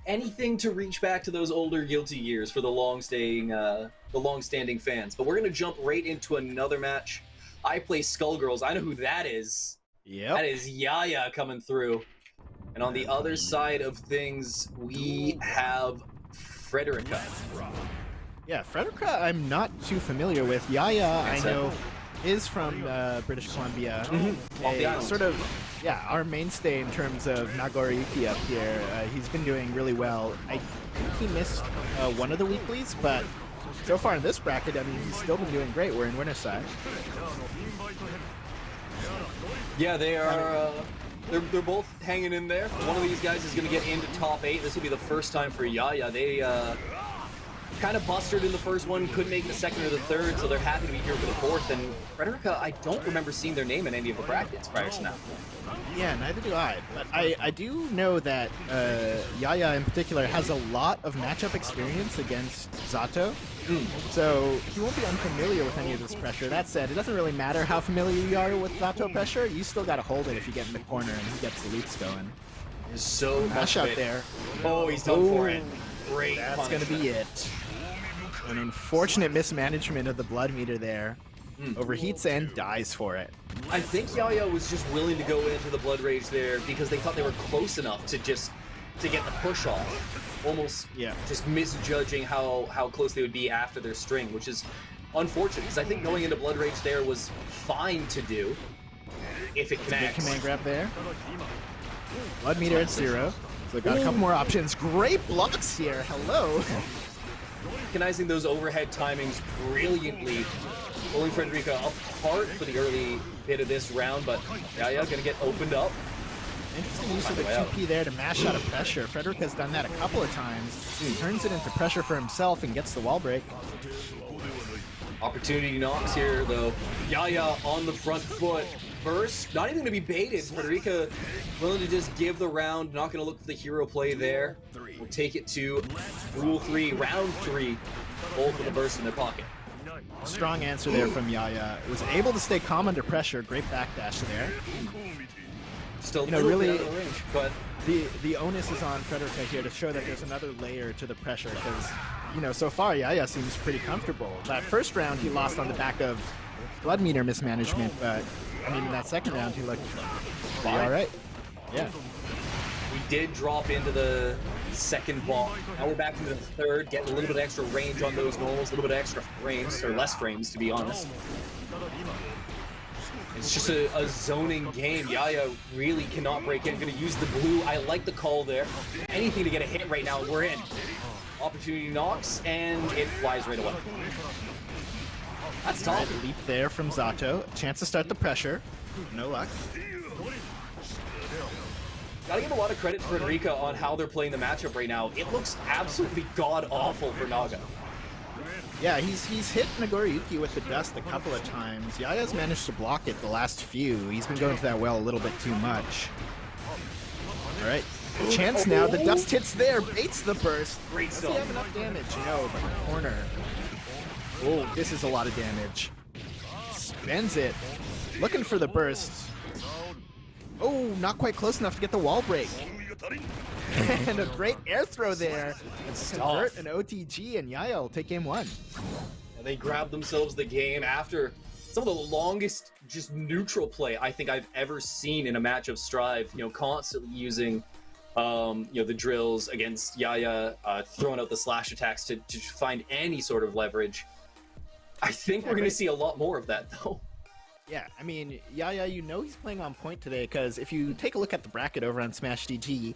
anything to reach back to those older Guilty years for the long-standing fans. But we're gonna jump right into another match. I play Skullgirls. I know who that is. Yep. That is YAYA coming through. And on the other side of things, we have FREDERICA. Yeah, FREDERICA I'm not too familiar with. YAYA, I know, is from British Columbia. Off the island. Sort of, yeah, our mainstay in terms of Nagoriyuki up here. He's been doing really well. I think he missed one of the weeklies, but so far in this bracket, I mean, he's still been doing great. We're in winner's side. Yeah, they are. They're both hanging in there. One of these guys is going to get into top 8. This will be the first time for YAYA. They kind of busted in the first one, couldn't make the second or the third, so they're happy to be here for the fourth. And FREDERICA, I don't remember seeing their name in any of the brackets prior to now. Yeah, neither do I. But I do know that YAYA in particular has a lot of matchup experience against Zato. So he won't be unfamiliar with any of this pressure. That said, it doesn't really matter how familiar you are with Zato pressure. You still got to hold it if you get in the corner and he gets the loops going. So Mash out there. Oh, he's done for it. Great. That's going to be it. An unfortunate mismanagement of the blood meter there. Overheats and dies for it. I think YAYA was just willing to go into the Blood Rage there because they thought they were close enough to get the push off. Almost just misjudging how close they would be after their string, which is unfortunate because I think going into Blood Rage there was fine to do if it connects. Good command grab there. Blood meter at 0. So got a couple more options. Great blocks here. Hello. Recognizing those overhead timings brilliantly, pulling FREDERICA apart for the early bit of this round, but YAYA gonna get opened up. Interesting use of the 2P there to mash out of pressure. FREDERICA's done that a couple of times. He turns it into pressure for himself and gets the wall break. Opportunity knocks here, though. YAYA on the front foot. Burst, not even going to be baited. FREDERICA willing to just give the round, not going to look for the hero play there. We'll take it to Rule 3, Round 3. Both with a burst in their pocket. Strong answer there from YAYA. Was able to stay calm under pressure. Great backdash there. Still, really, out of range, but the onus is on FREDERICA here to show that there's another layer to the pressure because, so far YAYA seems pretty comfortable. That first round he lost on the back of blood meter mismanagement, but I mean in that second round he looked all right. Yeah. We did drop into the second ball. Now we're back into the third, getting a little bit of extra range on those normals, a little bit of extra frames, or less frames to be honest. It's just a zoning game. YAYA really cannot break in. Gonna use the blue. I like the call there. Anything to get a hit right now, we're in. Opportunity knocks, and it flies right away. That's tough. Leap there from Zato. Chance to start the pressure. No luck. Gotta give a lot of credit to FREDERICA on how they're playing the matchup right now. It looks absolutely god-awful for Naga. Yeah, he's hit Nagoriyuki with the dust a couple of times. YAYA's managed to block it the last few. He's been going to that well a little bit too much. Alright. Chance now. The dust hits there. Baits the burst. Great Does stuff. he have enough damage? No, but the corner. Oh, this is a lot of damage. Spends it. Looking for the burst. Oh, not quite close enough to get the wall break. And a great air throw there. Convert an OTG, and YAYA will take game 1. And they grab themselves the game after some of the longest just neutral play I think I've ever seen in a match of Strive. Constantly using the drills against YAYA, throwing out the slash attacks to find any sort of leverage. I think we're going to see a lot more of that, though. Yeah, I mean, YAYA, he's playing on point today, because if you take a look at the bracket over on Smash DG,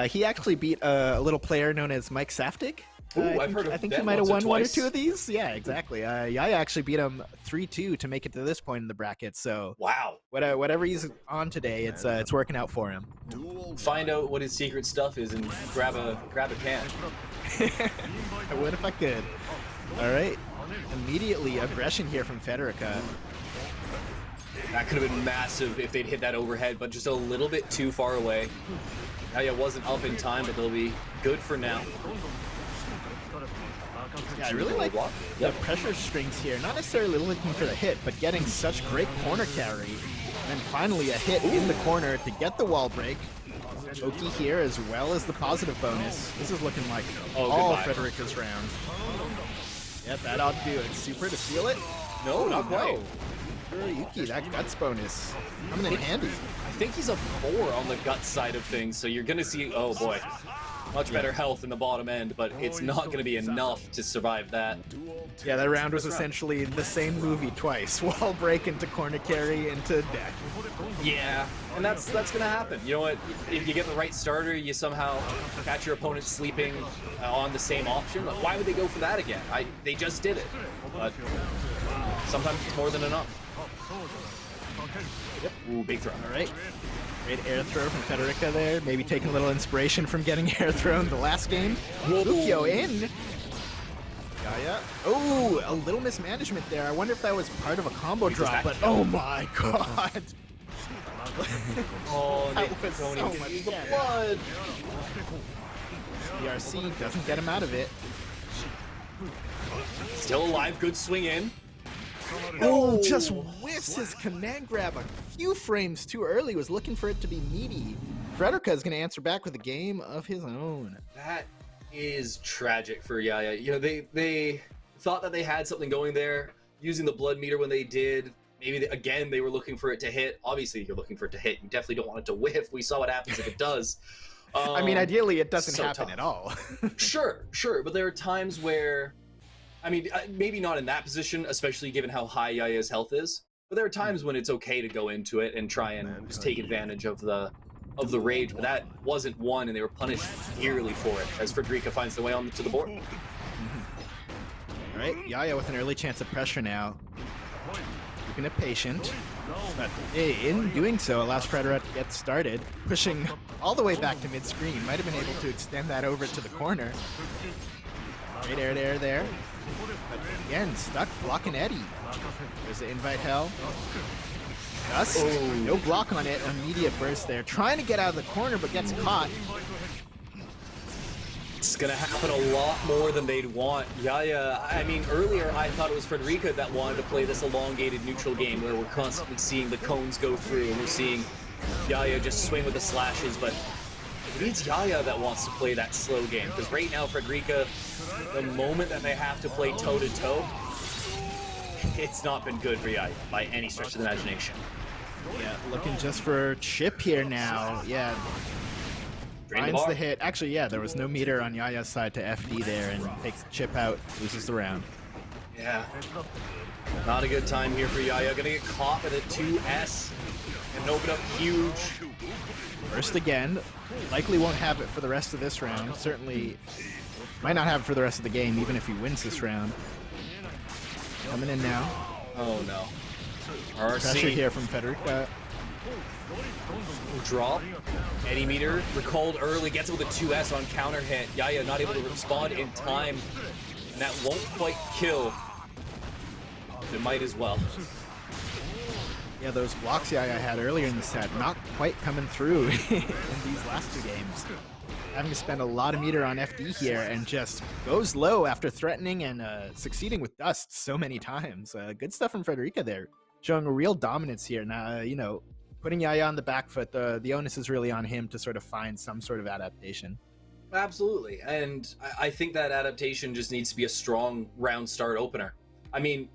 he actually beat a little player known as Mike Saftig. I've heard of I think that he might have won one or twice. two of these. Yeah, exactly. YAYA actually beat him 3-2 to make it to this point in the bracket. So Wow. whatever he's on today, it's working out for him. Find out what his secret stuff is and grab a can. I would if I could. All right. Immediately aggression here from FREDERICA. That could have been massive if they'd hit that overhead, but just a little bit too far away. YAYA wasn't up in time, but they'll be good for now. Yeah, I really like the pressure strings here. Not necessarily looking for the hit, but getting such great corner carry. And then finally a hit in the corner to get the wall break. Oki here as well as the positive bonus. This is looking like Oh, all goodbye. Frederica's round. Yep, that ought to do it. Super to seal it? No, not quite. Yuki, that guts bonus coming in handy. I think he's a 4 on the gut side of things, so you're gonna see, oh boy, much better health in the bottom end, but it's not gonna be enough to survive that. Yeah, that round was essentially the same movie twice. Wall break into corner carry into death. Yeah, and that's gonna happen. You know what? If you get the right starter, you somehow catch your opponent sleeping on the same option. Like, why would they go for that again? They just did it, but sometimes it's more than enough. Yep. Ooh, big throw. All right. Great air throw from Frederica there. Maybe taking a little inspiration from getting air thrown the last game. Lukio in. Yaya. Oh, a little mismanagement there. I wonder if that was part of a combo drop, but oh my god. Oh, That Nick was Tony so can much use the damage. blood. DRC doesn't get him out of it. Still alive, good swing in. Oh, just whiffs his command grab a few frames too early. Was looking for it to be meaty. Frederica is going to answer back with a game of his own. That is tragic for Yaya. You know, they thought that they had something going there, using the blood meter when they did. Maybe, again, they were looking for it to hit. Obviously, you're looking for it to hit. You definitely don't want it to whiff. We saw what happens if it does. I mean, ideally, it doesn't so happen tough. at all. Sure, but there are times where, I mean, maybe not in that position, especially given how high Yaya's health is, but there are times when it's okay to go into it and try and just take advantage of the rage, but that wasn't one, and they were punished dearly for it, as Frederica finds the way on to the board. All right, Yaya with an early chance of pressure now. Keeping it patient. But in doing so, allows Frederica to get started, pushing all the way back to mid-screen. Might have been able to extend that over to the corner. Great air to air there. But again, stuck blocking Eddie. There's the invite hell. Dust. No block on it. Immediate burst there. Trying to get out of the corner, but gets caught. It's gonna happen a lot more than they'd want. Yaya, I mean, earlier I thought it was Frederica that wanted to play this elongated neutral game where we're constantly seeing the cones go through and we're seeing Yaya just swing with the slashes, but it's Yaya that wants to play that slow game, because right now Frederica, the moment that they have to play toe-to-toe, it's not been good for Yaya by any stretch of the imagination. Yeah, looking just for chip here now. Yeah. Drain the Finds bar. the hit. Actually, yeah, there was no meter on Yaya's side to FD there and takes the chip out, loses the round. Yeah. Not a good time here for Yaya. Gonna get caught with a 2S and open up huge. First again. Likely won't have it for the rest of this round. Certainly might not have it for the rest of the game, even if he wins this round. Coming in now. Oh no. Pressure RC here from Frederica. drop. Eddie meter recalled early, gets it with a 2S on counter hit. Yaya not able to respond in time, and that won't quite kill. It might as well. Yeah, those blocks Yaya had earlier in the set, not quite coming through in these last two games. Having to spend a lot of meter on FD here and just goes low after threatening and succeeding with Dust so many times. Good stuff from Frederica there, showing a real dominance here. Now, you know, putting Yaya on the back foot, the onus is really on him to sort of find some sort of adaptation. Absolutely, and I think that adaptation just needs to be a strong round start opener. I mean,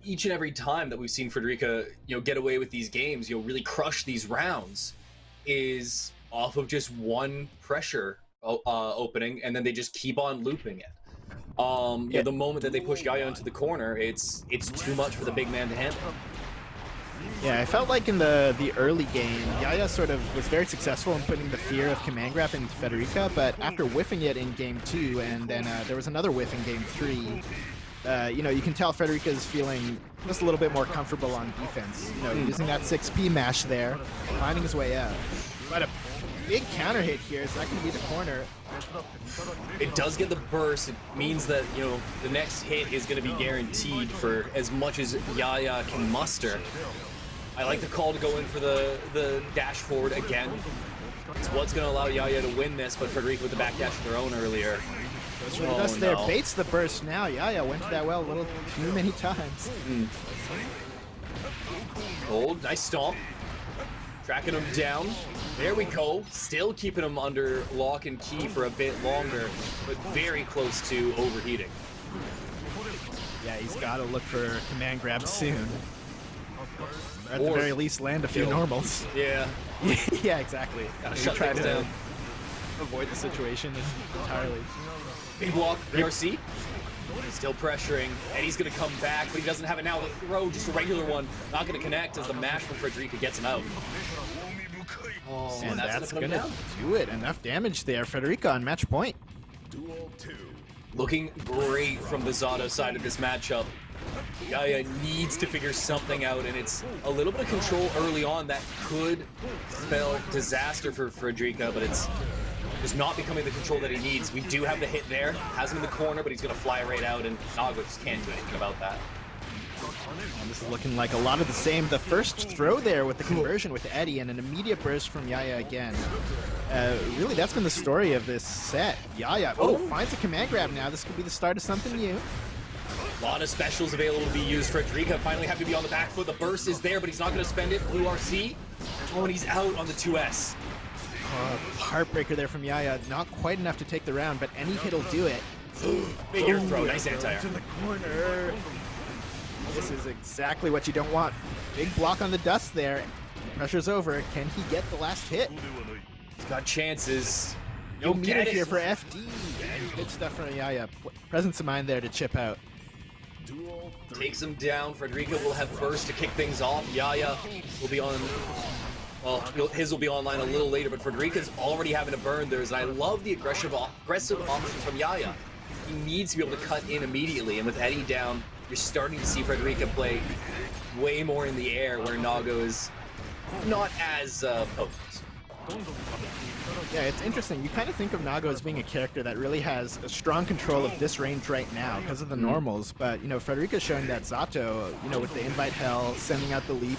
each and every time that we've seen Frederica, get away with these games, really crush these rounds, is off of just one pressure opening, and then they just keep on looping it. The moment that they push Yaya into the corner, it's too much for the big man to handle. Yeah, I felt like in the early game, Yaya sort of was very successful in putting the fear of command grab into Frederica, but after whiffing it in game 2, and then there was another whiff in game 3, you can tell Frederica is feeling just a little bit more comfortable on defense. Using that 6P mash there, finding his way out. But a big counter hit here. Is that going to be the corner? It does get the burst. It means that, the next hit is going to be guaranteed for as much as Yaya can muster. I like the call to go in for the dash forward again. It's what's going to allow Yaya to win this, but Frederica with the back dash of their own earlier. Goes for the dust there, baits the burst now. Yaya went to that well a little too many times. Hold, nice stomp. Tracking him down. There we go. Still keeping him under lock and key for a bit longer, but very close to overheating. Yeah, he's got to look for command grab soon. Or at the very least, land a few normals. Yeah. Yeah, exactly. Gotta shut things down. Avoid the situation entirely. Big block, PRC. Still pressuring, and he's gonna come back, but he doesn't have it now. The throw, just a regular one, not gonna connect as the mash from FREDERICA gets him out. Oh, and that's gonna do it. Enough damage there. FREDERICA on match point. Looking great from the Zato side of this matchup. YAYA needs to figure something out, and it's a little bit of control early on that could spell disaster for FREDERICA, but it's just not becoming the control that he needs. We do have the hit there, has him in the corner, but he's gonna fly right out, and Nago just can't do anything about that. And this is looking like a lot of the same. The first throw there with the conversion with Eddie and an immediate burst from YAYA again. Really, that's been the story of this set. YAYA, finds a command grab now. This could be the start of something new. A lot of specials available to be used. FREDERICA finally have to be on the back foot. The burst is there, but he's not going to spend it. Blue RC. Oh, and he's out on the 2S. Heartbreaker there from YAYA. Not quite enough to take the round, but any hit will do it. Big air throw. Nice anti-air. To the corner. This is exactly what you don't want. Big block on the dust there. Pressure's over. Can he get the last hit? He's got chances. No meter here for FD. And good stuff from YAYA. Presence of mind there to chip out. Takes him down. FREDERICA will have burst to kick things off. YAYA will be on. Well, his will be online a little later, but FREDERICA's already having to burn theirs. And I love the aggressive option from YAYA. He needs to be able to cut in immediately, and with Eddie down, you're starting to see FREDERICA play way more in the air, where Nago is not as potent. Yeah, it's interesting. You kind of think of Nago as being a character that really has a strong control of this range right now because of the normals, but, you know, FREDERICA's showing that Zato, you know, with the invite hell, sending out the leap,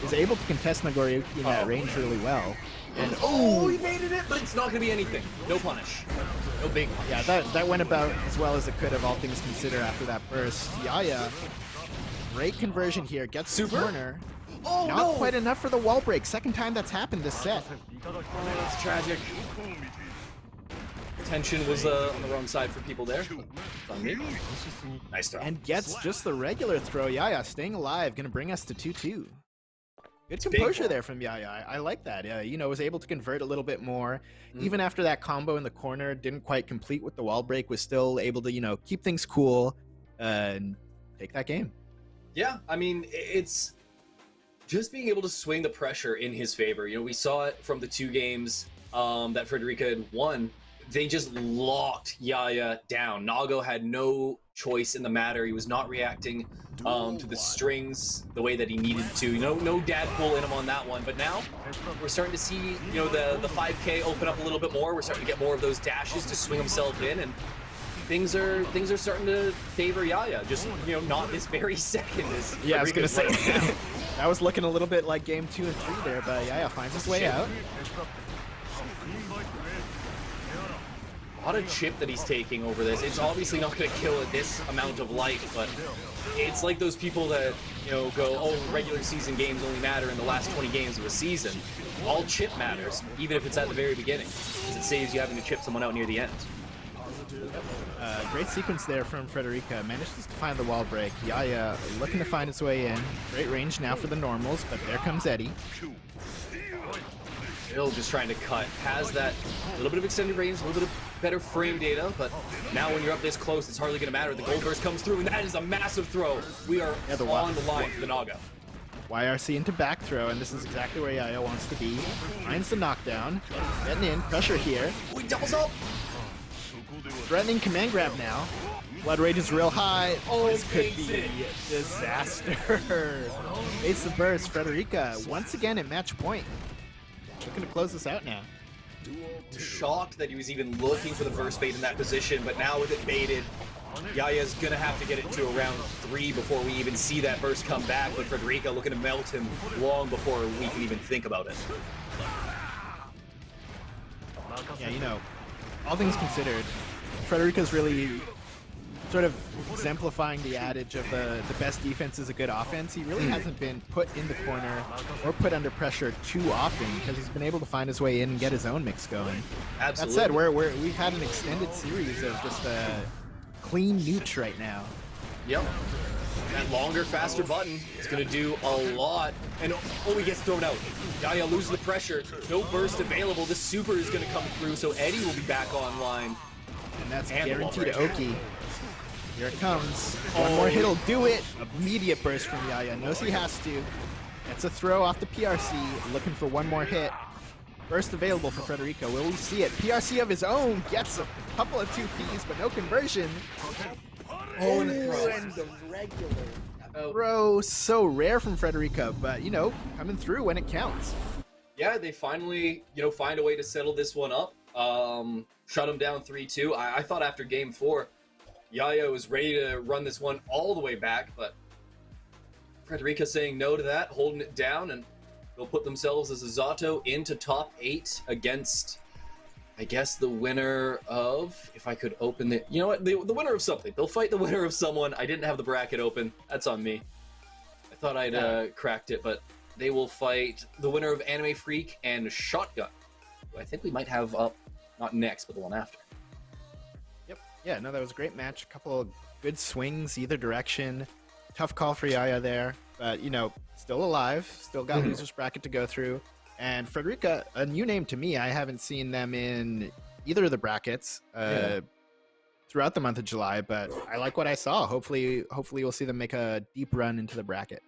is able to contest Nagori in that range really well. And he made it, but it's not going to be anything. No punish. No big punish. Yeah, that went about as well as it could have, all things considered, after that burst. YAYA, great conversion here, gets the corner. Not quite enough for the wall break. Second time that's happened this set. Oh, that's tragic. Tension was on the wrong side for people there. On me. Nice throw. And gets just the regular throw. YAYA staying alive, gonna bring us to 2-2. Good composure there from YAYA. I like that. You know, was able to convert a little bit more. Even after that combo in the corner didn't quite complete with the wall break, was still able to, you know, keep things cool and take that game. Yeah, I mean, it's just being able to swing the pressure in his favor. You know, we saw it from the 2 games that FREDERICA had won. They just locked YAYA down. Nago had no choice in the matter. He was not reacting to the strings the way that he needed to. You know, no dad pull in him on that one. But now we're starting to see, you know, the 5K open up a little bit more. We're starting to get more of those dashes to swing himself in, and things are starting to favor YAYA. Just, you know, not this very second. Yeah, I was gonna say that was looking a little bit like game 2 and 3 there, but YAYA finds his way out. A lot of chip that he's taking over this. It's obviously not going to kill at this amount of life, but it's like those people that, you know, go, oh, regular season games only matter in the last 20 games of a season. All chip matters, even if it's at the very beginning, because it saves you having to chip someone out near the end. Great sequence there from FREDERICA. Manages to find the wall break. YAYA looking to find its way in. Great range now for the normals, but there comes Eddie. Still just trying to cut. Has that little bit of extended range, a little bit of better frame data, but now when you're up this close, it's hardly going to matter. The gold burst comes through, and that is a massive throw. We are on the line for the Naga. YRC into back throw, and this is exactly where YAYA wants to be. Finds the knockdown. Getting in. Pressure here. Oh, he doubles up. Threatening command grab now. Blood rage is real high. Oh, this could be a disaster. Ace the burst. FREDERICA once again at match point. Looking to close this out now. Shocked that he was even looking for the burst bait in that position, but now with it baited, YAYA's gonna have to get it to around 3 before we even see that burst come back, but FREDERICA looking to melt him long before we can even think about it. Yeah, you know, all things considered, FREDERICA's really sort of exemplifying the adage of the best defense is a good offense. He really hasn't been put in the corner or put under pressure too often because he's been able to find his way in and get his own mix going. Absolutely. That said, we've had an extended series of just clean neuts right now. Yep. That longer, faster button is going to do a lot. And he gets thrown out. YAYA loses the pressure. No burst available. The super is going to come through, so Eddie will be back online. And that's And guaranteed to Oki. Here it comes. One more hit'll do it. Immediate burst from YAYA. Knows he has to. It's a throw off the PRC. Looking for one more hit. Burst available for FREDERICA. Will we see it? PRC of his own. Gets a couple of 2Ps, but no conversion. And the regular throw. So rare from FREDERICA, but, you know, coming through when it counts. Yeah, they finally, find a way to settle this one up. Shut him down 3-2. I thought after game 4, YAYA was ready to run this one all the way back, but FREDERICA saying no to that, holding it down, and they'll put themselves as a Zato into top 8 against, I guess, the winner of, if I could open it, you know what, the winner of something. They'll fight the winner of someone. I didn't have the bracket open. That's on me. I thought I'd cracked it, but they will fight the winner of Anime Freak and Shotgun, who I think we might have up, not next, but the one after. Yep. Yeah, no, that was a great match. A couple of good swings either direction. Tough call for YAYA there, but, you know, still alive. Still got losers bracket to go through. And FREDERICA, a new name to me. I haven't seen them in either of the brackets throughout the month of July, but I like what I saw. Hopefully we'll see them make a deep run into the bracket.